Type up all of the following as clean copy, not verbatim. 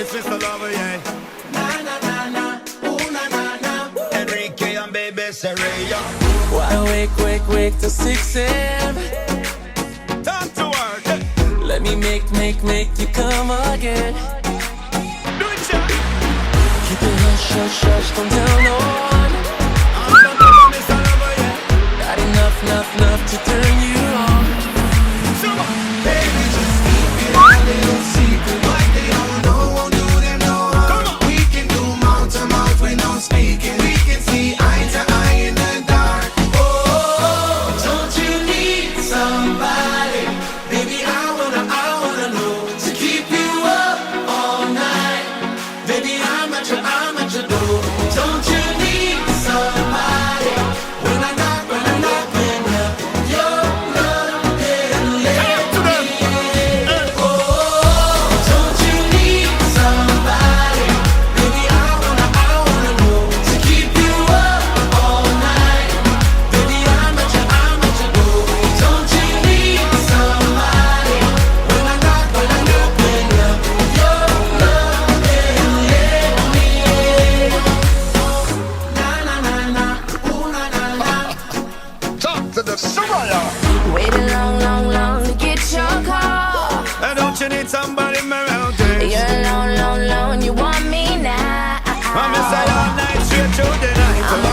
It's Mr. Lover, yeah. Na na na na, ooh na na na. Enrique and Baby Serena. Why wake till 6 a.m. Time to work. Let me make you come again. Do it, yeah. Keep it hush, don't tell no one. Mr. Lover, yeah. Got enough to turn you on. Baby, just keep it a little secret. What they don't know won't do them no harm. We can do mouth to mouth with no speaking. We can see eye to eye in the dark. Oh, don't you need somebody? Baby, I wanna know to keep you up all night. Baby, I'm at your door. Don't you need somebody? When I knock up your love and let me in. Oh, don't you need somebody? Baby, I wanna know to keep you up all night. Baby, I'm at your door. Don't you need somebody? When I knock up your love and let me in. Na na na na, ooh na na na. Talk to the Soraya. Waited long to get your call. And don't you need somebody around this? You're alone, you want me now. I'm inside all night, straight through the night. I'ma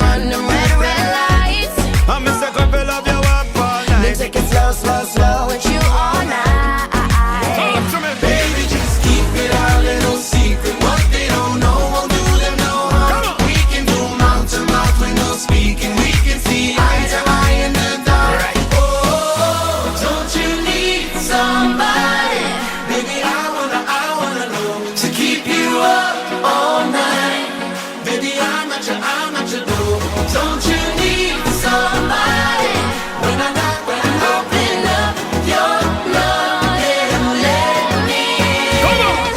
run them red lights. I'm Mr. Couple of you up all Then night. take it slow with you all night. Talk to me, baby, just keep it a little secret. What they don't know won't do them no harm. We can do mouth to mouth with no speaking. We can see eye to eye in the dark. Oh, don't you need somebody? Baby, I wanna know to keep you up all night. Baby, I'm at your door. Don't you need somebody? When I open up your love and let me in.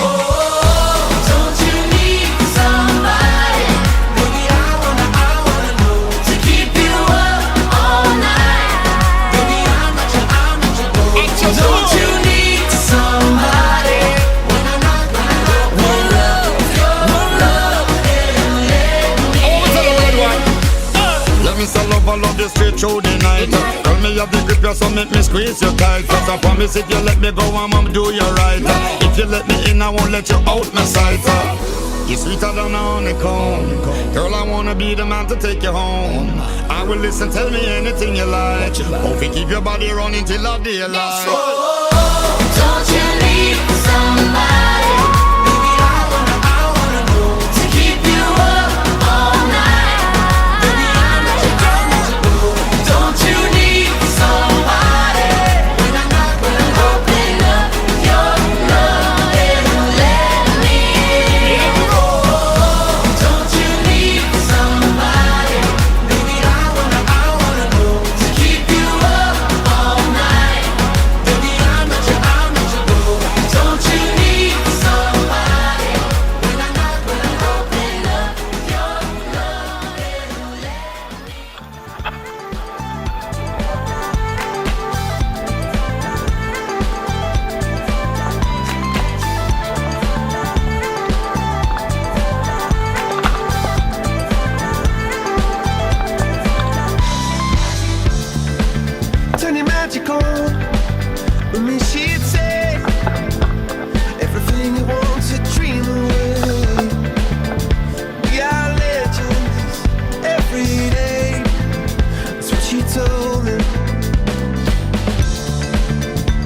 Oh, don't you need somebody? Baby, I wanna know to keep you up all night. Baby, I'm at your door. Don't you need somebody? When I open up your love and let me in. Let me say love, I love you straight through the night. Tell me have the grip, you so make me squeeze you tight. Cause I promise if you let me go, I'ma do you right. If you let me in, I won't let you out my sight. You're sweeter than a honeycomb. Girl, I wanna be the man to take you home. I will listen, tell me anything you like. Hope you keep your body running till the daylight. Oh, don't you need somebody? Baby, I wanna know to keep you up all night. Baby, I'm at your door. Don't you need somebody? When I open up your love and let me in. Oh, don't you need somebody? Baby, I wanna know to keep you up all night. Baby, I'm at your door. Don't you need somebody? When I open up your love and let me in. Turn your magic on with me, she'd say everything you want to dream away. We are legends every day. That's what she told me.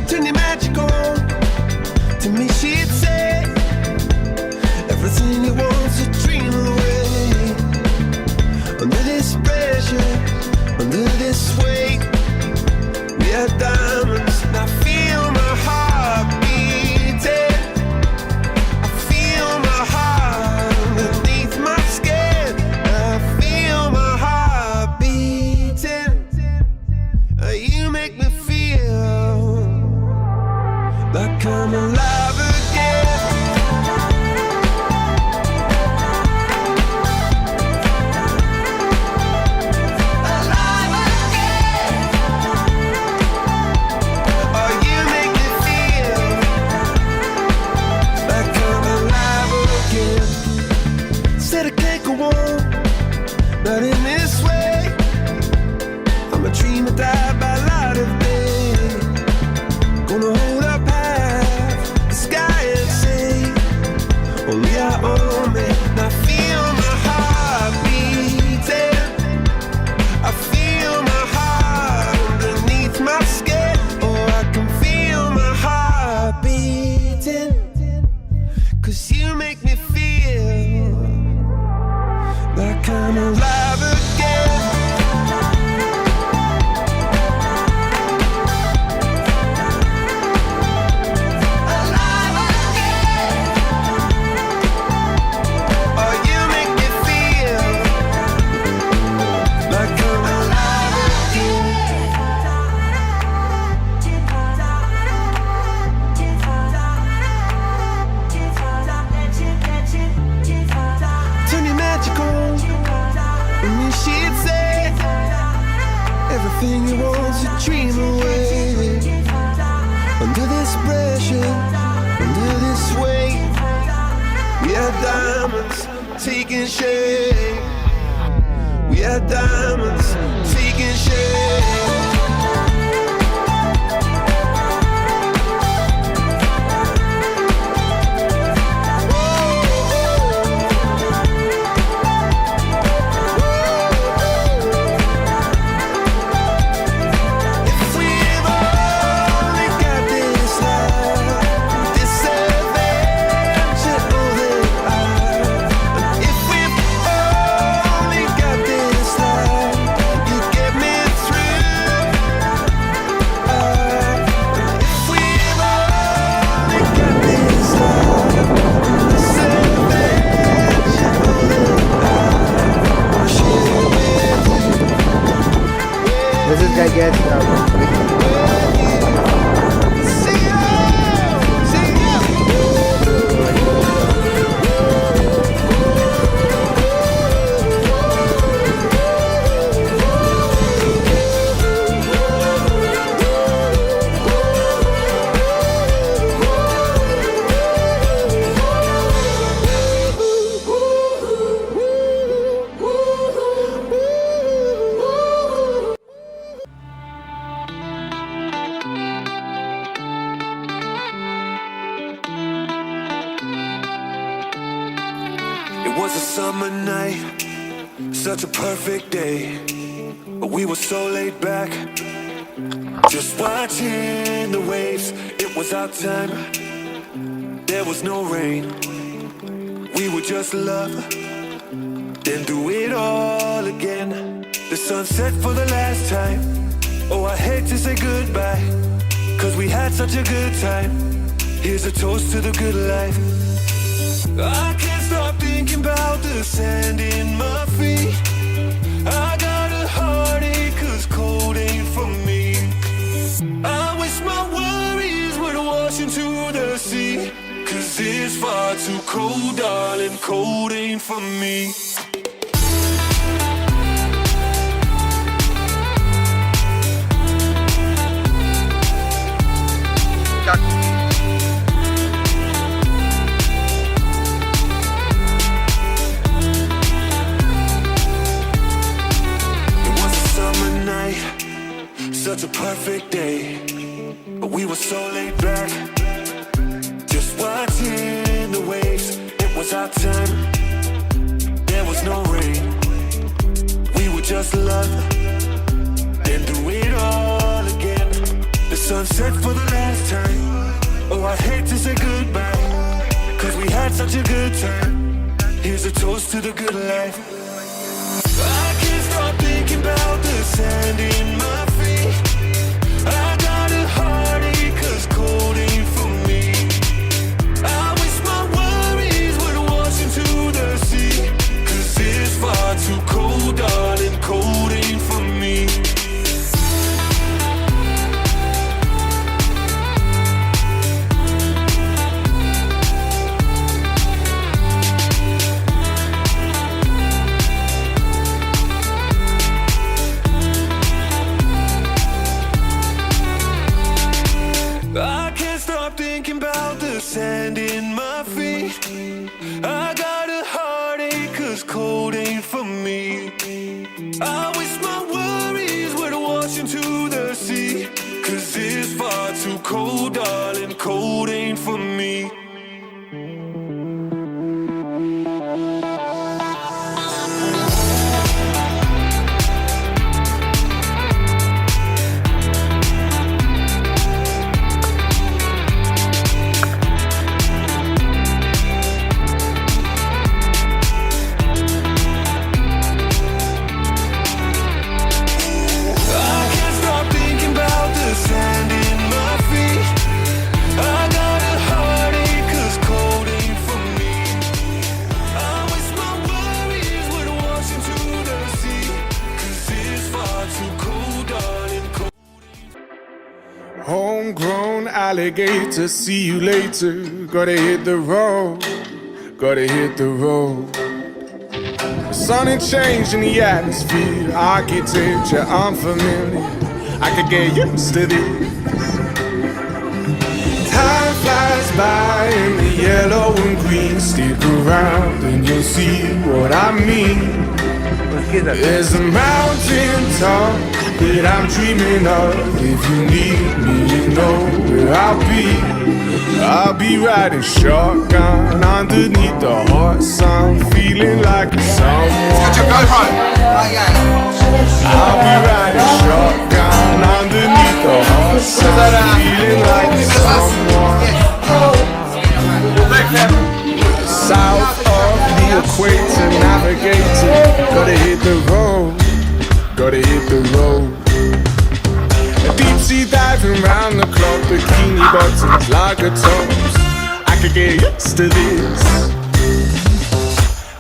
Turn your magic on to me, she'd say everything you want to dream away. Under this pressure, under this weight, we are diamonds, and I feel my diamonds taking shape. We are diamonds taking shape. This is guy gets It was a summer night, such a perfect day. But we were so laid back, just watching the waves. It was our time, there was no rain. We would just love, then do it all again. The sun set for the last time. Oh, I hate to say goodbye, cause we had such a good time. Here's a toast to the good life. I can't stop thinking about the sand in my feet. I got a heartache cause cold ain't for me. I wish my worries would wash into the sea, cause it's far too cold, darling, cold ain't for me. Such a perfect day, but we were so laid back, just watching the waves. It was our time, there was no rain. We would just love, then do it all again. The sun set for the last time. Oh, I hate to say goodbye, cause we had such a good time. Here's a toast to the good life. I can't stop thinking about the sand in my feet. I got a heartache cause cold ain't for me. I wish my worries would wash into the sea, cause it's far too cold, darling, cold ain't for me. Sand in my feet. I got a heartache cause cold ain't for me. I wish my worries would wash into the sea, cause it's far too cold, darling, cold ain't for me. Homegrown alligator, see you later. Gotta hit the road, gotta hit the road. The sun ain't changed in the atmosphere, architecture unfamiliar. I could get used to this. Time flies by in the yellow and green. Stick around. around and you'll see what I mean. There's a mountain top that I'm dreaming of. If you need me, you know where I'll be. I'll be riding shotgun underneath the hot sun, feeling like someone. I'll be riding shotgun underneath the hot sun, feeling like someone. South of the equator, navigator, gotta hit the road, gotta hit the road. Deep sea diving round the clock, bikini bottoms, lager tops. I could get used to this.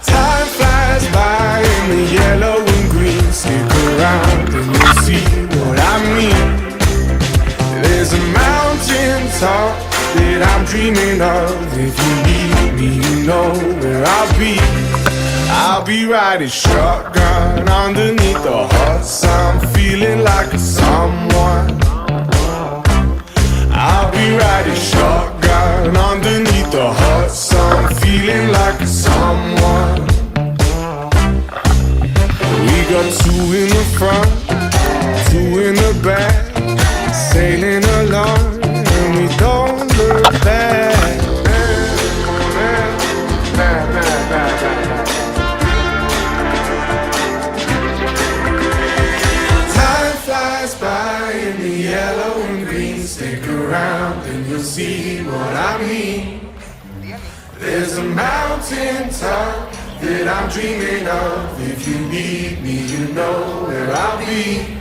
Time flies by in the yellow and green. Stick around and you'll see what I mean. There's a mountain top that I'm dreaming of. If you need me, you know where I'll be. I'll be riding shotgun underneath the hot sun, feeling like a someone. I'll be riding shotgun underneath the hot sun, feeling like a someone. We got two in the front, two in the back, sailing along, and we don't look back. Time flies by in the yellow and green. Stick around and you'll see what I mean. There's a mountain top that I'm dreaming of. If you need me, you know where I'll be.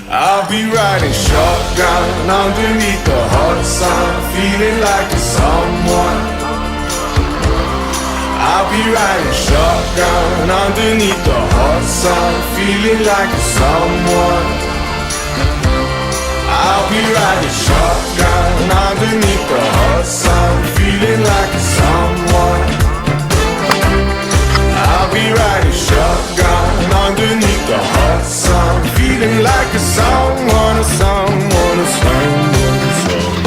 I'll be riding shotgun underneath the hot sun, feeling like a someone. I'll be riding shotgun underneath the hot sun, feeling like a someone. I'll be riding shotgun underneath the hot sun, feeling like a someone. I'll be riding shotgun underneath the hot sun, feeling like a someone, a someone, a someone, a someone.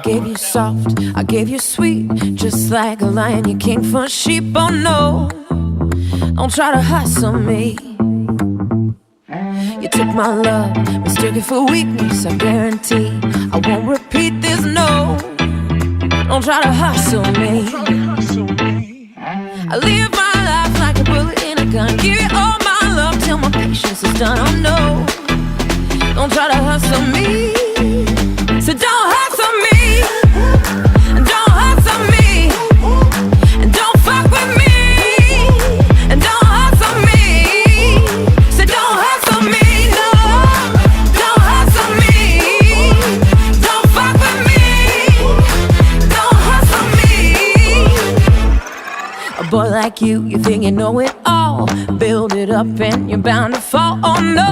gave you soft, I gave you sweet. Just like a lion, you came for sheep. Oh no, don't try to hustle me. You took my love, mistook it for weakness. I guarantee I won't repeat this, no. Don't try to hustle me. I live my life like a bullet in a gun. Give you all my love till my patience is done. Oh no, don't try to hustle me. So don't hustle me. Don't hustle me. And don't fuck with me. And don't hustle me. So don't hustle me. No, don't hustle me. Don't fuck with me. Don't hustle me. A boy like you think you know it all. Build it up and you're bound to fall. Oh no,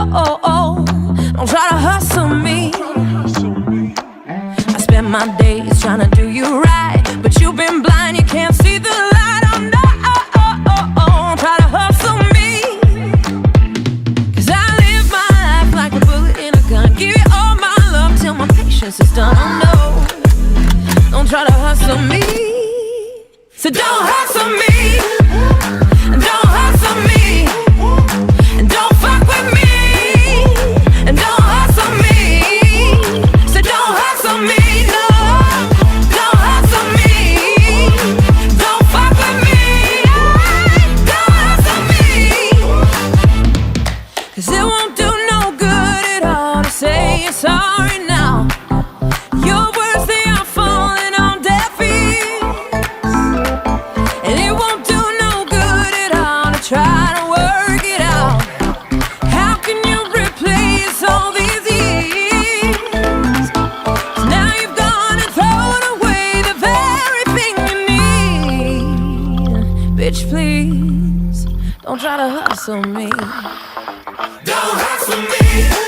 don't try to hustle me. I spend my days trying to do you right, but you've been blind, you can't see the light. Oh no, don't try to hustle me. 'Cause I live my life like a bullet in a gun. Give you all my love till my patience is done. Oh no, don't try to hustle me. So don't hustle me. Don't hustle me. And don't fuck with me. And don't hustle me. So don't hustle me. No, don't hustle me. Don't fuck with me. Don't hustle me. 'Cause it won't do no good at all to say you're sorry now. Your words, they are falling on deaf ears. And it won't do no good at all to try to work it out. How can you replace all these years? 'Cause now you've gone and thrown away the very thing you need. Bitch, please, don't try to hustle me. Don't hustle me.